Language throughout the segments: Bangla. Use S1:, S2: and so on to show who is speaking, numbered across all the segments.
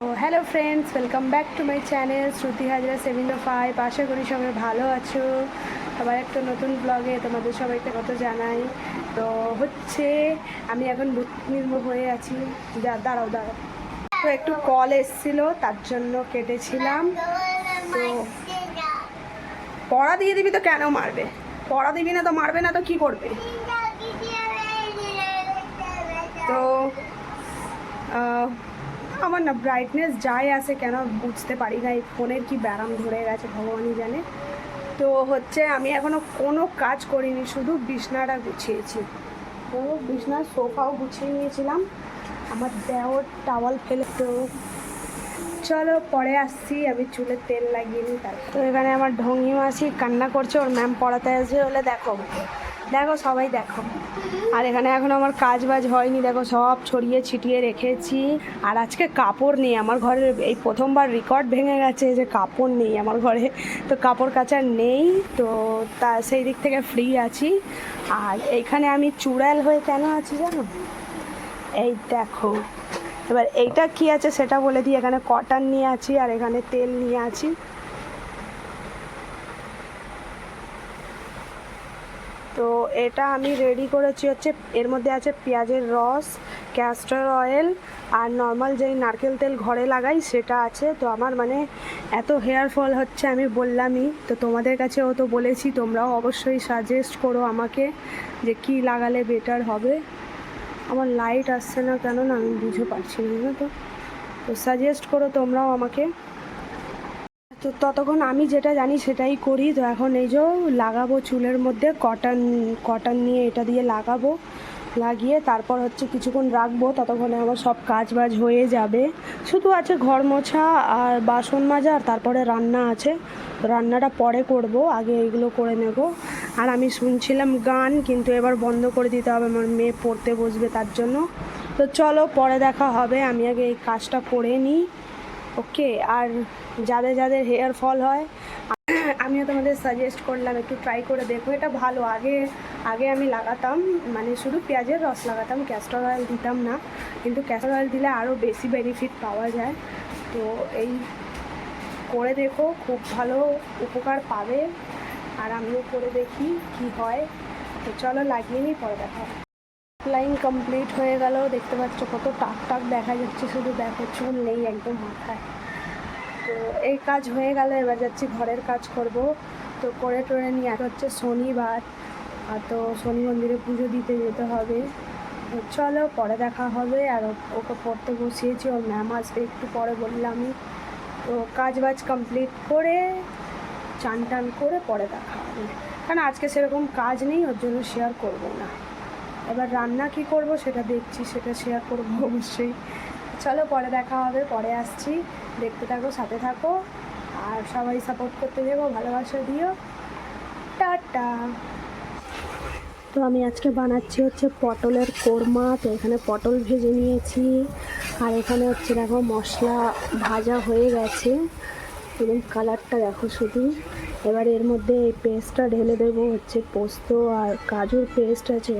S1: Hello friends, welcome back to my channel Shruti Hazra 705। আশা করি সবাই ভালো আছো। আবার একটা নতুন ব্লগে তোমাদের সবাইকে কত জানাই। তো হচ্ছে আমি এখন নির্মূল হয়ে আছি। দাঁড়াও তো একটু কল এসেছিলো, তার জন্য কেটেছিলাম। তো পড়া দিয়ে দিবি তো কেন মারবে? পড়া দিবি না তো মারবে না তো কি করবে? তো আমার না ব্রাইটনেস যাই আসে কেন বুঝতে পারি না, এই ফোনের কি ব্যারাম ধরে গেছে ভগবানই জানে। তো হচ্ছে আমি এখনও কোনো কাজ করিনি, শুধু বিছনাটা গুছিয়েছি। তো বিছনার সোফাও গুছিয়ে নিয়েছিলাম, আমার দেওয়ার টাওয়াল ফেলে। তো চলো পরে আসছি, আমি চুলে তেল লাগিয়ে নিই। তারপর তো এখানে আমার ঢঙ্গি মাসি কান্না করছে, ওর ম্যাম পড়াতে আসবে বলে। দেখো দেখো সবাই দেখো। আর এখানে এখন আমার কাজ বাজ হয়নি, দেখো সব ছড়িয়ে ছিটিয়ে রেখেছি। আর আজকে কাপড় নেই আমার ঘরে, এই প্রথমবার রেকর্ড ভেঙে গেছে যে কাপড় নেই আমার ঘরে। তো কাপড় কাচার নেই, তো তা সেই দিক থেকে ফ্রি আছি। আর এইখানে আমি চুড়াল হয়ে কেন আছি জানো? এই দেখো, এবার এইটা কি আছে সেটা বলে দিই। এখানে কটন নিয়ে আছি আর এখানে তেল নিয়ে আছি। তো এটা আমি রেডি করেছি হচ্ছে, এর মধ্যে আছে পেঁয়াজের রস, ক্যাস্টর অয়েল আর নর্মাল যেই নারকেল তেল ঘরে লাগাই সেটা আছে। তো আমার মানে এত হেয়ার ফল হচ্ছে, আমি বললামই তো তোমাদের কাছেও তো বলেছি, তোমরাও অবশ্যই সাজেস্ট করো আমাকে যে কি লাগালে বেটার হবে। আমার লাইট আসছে না কেন না আমি বুঝতে পারছি না। তো সাজেস্ট করো তোমরাও আমাকে। তো ততক্ষণ আমি যেটা জানি সেটাই করি। তো এখন এই যে লাগাবো চুলের মধ্যে কটন নিয়ে এটা দিয়ে লাগাবো, লাগিয়ে তারপর হচ্ছে কিছুক্ষণ রাখবো। ততক্ষণে আমার সব কাজ বাজ হয়ে যাবে, শুধু আছে ঘর মোছা আর বাসন মাজা, আর তারপরে রান্না আছে। রান্নাটা পরে করব, আগে এইগুলো করে নেব। আর আমি শুনছিলাম গান, কিন্তু এবার বন্ধ করে দিতে হবে, আমার মেয়ে পড়তে বসবে তার জন্য। তো চলো পরে দেখা হবে, আমি আগে এই কাজটা করে নিই। ওকে। আর যাদের যাদের হেয়ার ফল হয় আমিও তোমাদের সাজেস্ট করলাম একটু ট্রাই করে দেখো, এটা ভালো। আগে আমি লাগাতাম, মানে শুধু পেঁয়াজের রস লাগাতাম, ক্যাস্টর অয়েল দিতাম না। কিন্তু ক্যাস্টর অয়েল দিলে আরও বেশি বেনিফিট পাওয়া যায়। তো এই করে দেখো, খুব ভালো উপকার পাবে। আর আমিও করে দেখি কি হয়। তো চলো লাগিয়ে নিই, পরে দেখা হবে। লাইন কমপ্লিট হয়ে গেল, দেখতে পাচ্ছ কত টাক টাক দেখা যাচ্ছে, শুধু দেখো চুল নেই একদম মাথায়। তো এই কাজ হয়ে গেল, এবার যাচ্ছি ঘরের কাজ করব। তো করে টোরে নিয়ে হচ্ছে শনিবার, আর তো শনি মন্দিরে পুজো দিতে যেতে হবে। তো চলো পরে দেখা হবে। আর ওকে পড়তে বসিয়েছি, ওর ম্যাম আসবে একটু পরে বললামই। তো কাজ বাজ কমপ্লিট করে চান টান করে পরে দেখা হবে, কারণ আজকে সেরকম কাজ নেই, ওর জন্য শেয়ার করব না। এবার রান্না কি করব সেটা দেখছি, সেটা শেয়ার করবো অবশ্যই। চলো পরে দেখা হবে, পরে আসছি, দেখতে থাকো, সাথে থাকো। আর সবাই সাপোর্ট করতে যাবো, ভালোবাসা দিও। টাটা। তো আমি আজকে বানাচ্ছি হচ্ছে পটলের কোরমা। তো এখানে পটল ভেজে নিয়েছি, আর এখানে হচ্ছে দেখো মশলা ভাজা হয়ে গেছে, এবং কালারটা দেখো শুধু। এবার এর মধ্যে এই পেস্টটা ঢেলে দেবো, হচ্ছে পোস্ত আর কাজুর পেস্ট আছে,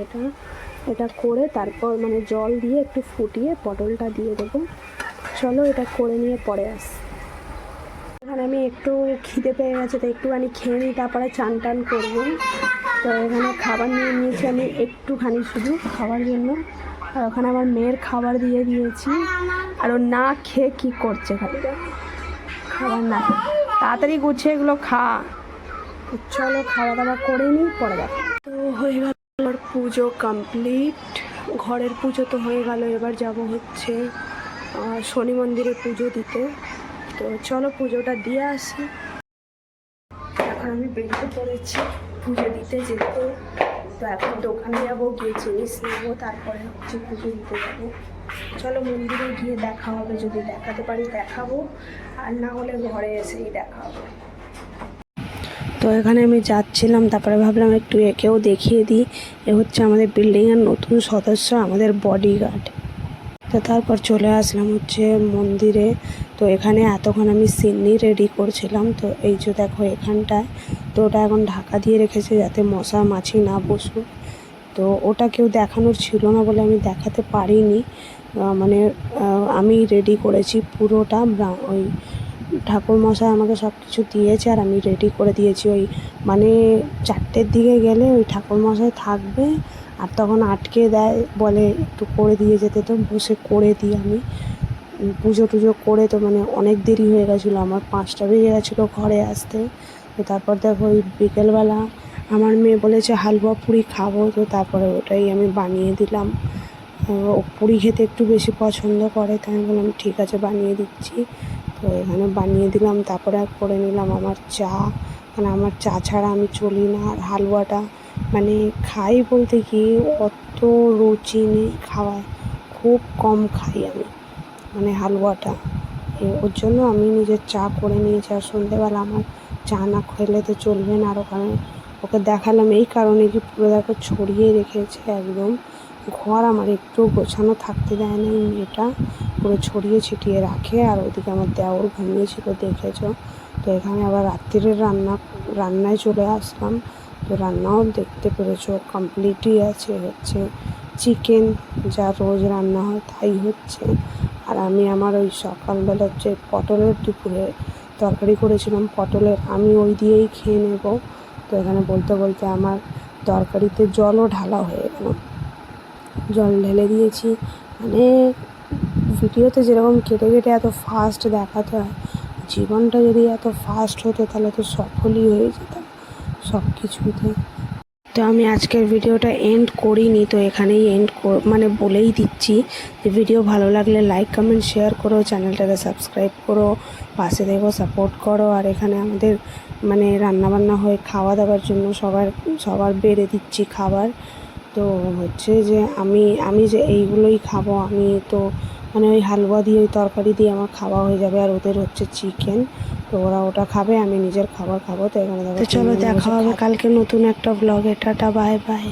S1: এটা করে তারপর মানে জল দিয়ে একটু ফুটিয়ে পটলটা দিয়ে দেবো। চলো এটা করে নিয়ে পরে আসি। এখানে আমি একটু খিদে পেয়ে গেছে, তো একটুখানি খেয়ে নিই, তারপরে চান টান করবো। তো এখানে খাবার নিয়ে নিয়েছি আমি একটুখানি শুধু খাওয়ার জন্য। আর ওখানে আমার মেয়ের খাবার দিয়ে দিয়েছি, আর ও না খেয়ে কী করছে, খালি খাবার না। তাড়াতাড়ি গুছিয়ে এগুলো খা। তো চলো খাওয়া দাওয়া করে নিই, পরে দেখো। তো হয়ে গেল আমার পুজো কমপ্লিট, ঘরের পুজো তো হয়ে গেল। এবার যাব হচ্ছে শনি মন্দিরে পুজো দিতে। তো চলো পুজোটা দিয়ে আসি। এখন আমি বেরিয়ে পড়েছি পুজো দিতে যেতে। তো এখন দোকানে যাবো, গিয়ে জিনিস নেবো, তারপরে হচ্ছে পুজো দিতে যাবো। চলো মন্দিরে গিয়ে দেখা হবে, যদি দেখাতে পারি দেখাবো, আর না হলে ঘরে এসেই দেখা হবে। তো এখানে আমি যাচ্ছিলাম, তারপরে ভাবলাম একটু একেও দেখিয়ে দিই। এ হচ্ছে আমাদের বিল্ডিংয়ের নতুন সদস্য, আমাদের বডিগার্ড। তো তারপর চলে আসলাম হচ্ছে মন্দিরে। তো এখানে এতক্ষণ আমি সিন্নি রেডি করছিলাম। তো এই যে দেখো এখানটায়, তো ওটা এখন ঢাকা দিয়ে রেখেছে যাতে মশা মাছি না বসুক। তো ওটা কেউ দেখানোর ছিল না বলে আমি দেখাতে পারিনি। মানে আমি রেডি করেছি পুরোটা, ওই ঠাকুরমশাই আমাকে সব কিছু দিয়েছে আর আমি রেডি করে দিয়েছি। ওই মানে 4টের দিকে গেলে ওই ঠাকুরমশাই থাকবে আর তখন আটকে দেয়, বলে একটু করে দিয়ে যেতে, তো বসে করে দিই আমি পুজো টুজো করে। তো মানে অনেক দেরি হয়ে গেছিলো, আমার 5টা বেজে গেছিলো ঘরে আসতে। তো তারপর দেখো ওই বিকেলবেলা আমার মেয়ে বলেছে হালুয়া পুরি খাবো, তো তারপরে ওটাই আমি বানিয়ে দিলাম। ও পুরি খেতে একটু বেশি পছন্দ করে, তাই আমি বললাম ঠিক আছে বানিয়ে দিচ্ছি। তো এখানে বানিয়ে দিলাম, তারপরে করে নিলাম আমার চা, মানে আমার চা ছাড়া আমি চলি না। আর হালুয়াটা মানে খাই বলতে কি অত রুচি নেই খাওয়ায়, খুব কম খাই আমি মানে হালুয়াটা। ওর জন্য আমি নিজের চা করে নিয়েছি। আর সন্ধ্যেবেলা আমার চা না খেলে তো চলবে না। আর ওখানে ওকে দেখালাম এই কারণে কি পুরো দেখো ছড়িয়ে রেখেছে একদম, ঘর আমার একটু গোছানো থাকতে দেয় না এই মেয়েটা, পুরো ছড়িয়ে ছিটিয়ে রাখে। আর ওইদিকে আমার দেওর ঘুমিয়েছিল দেখেছো। তো এখানে আবার রাত্রিরের রান্নায় চলে আসলাম। তো রান্নাও দেখতে পেরেছো কমপ্লিটই আছে, হচ্ছে চিকেন, যা রোজ রান্না হয় তাই হচ্ছে। আর আমি আমার ওই সকালবেলা যে পটলের দুপুরে তরকারি করেছিলাম পটলের, আমি ওই দিয়েই খেয়ে নেব। তো এখানে বলতে বলতে আমার তরকারিতে জলও ঢালা হয়ে গেল, জল ঢেলে দিয়েছি। মানে ভিডিওতে যেরকম কেটে কেটে এত ফাস্ট দেখাতে হয়, জীবনটা যদি এত ফাস্ট হতো তাহলে তো সফলই হয়ে যেতাম সব কিছুতে। তো আমি আজকের ভিডিওটা এন্ড করিনি, তো এখানেই মানে বলেই দিচ্ছি যে ভিডিও ভালো লাগলে লাইক কমেন্ট শেয়ার করো, চ্যানেলটাকে সাবস্ক্রাইব করো, পাশে দেখো সাপোর্ট করো। আর এখানে আমাদের মানে রান্নাবান্না হয়ে খাওয়া দাওয়ার জন্য সবার বেড়ে দিচ্ছি খাবার। তো হচ্ছে যে আমি যে এইগুলোই খাবো, আমি তো মানে ওই হালুয়া দিয়ে ওই তরকারি দিয়ে আমার খাওয়া হয়ে যাবে। আর ওদের হচ্ছে চিকেন, তো ওরা ওটা খাবে, আমি নিজের খাবার খাবো। তো এখানে দেখো চলো দেখা হবে কালকে নতুন একটা ব্লগে। Tata bye bye.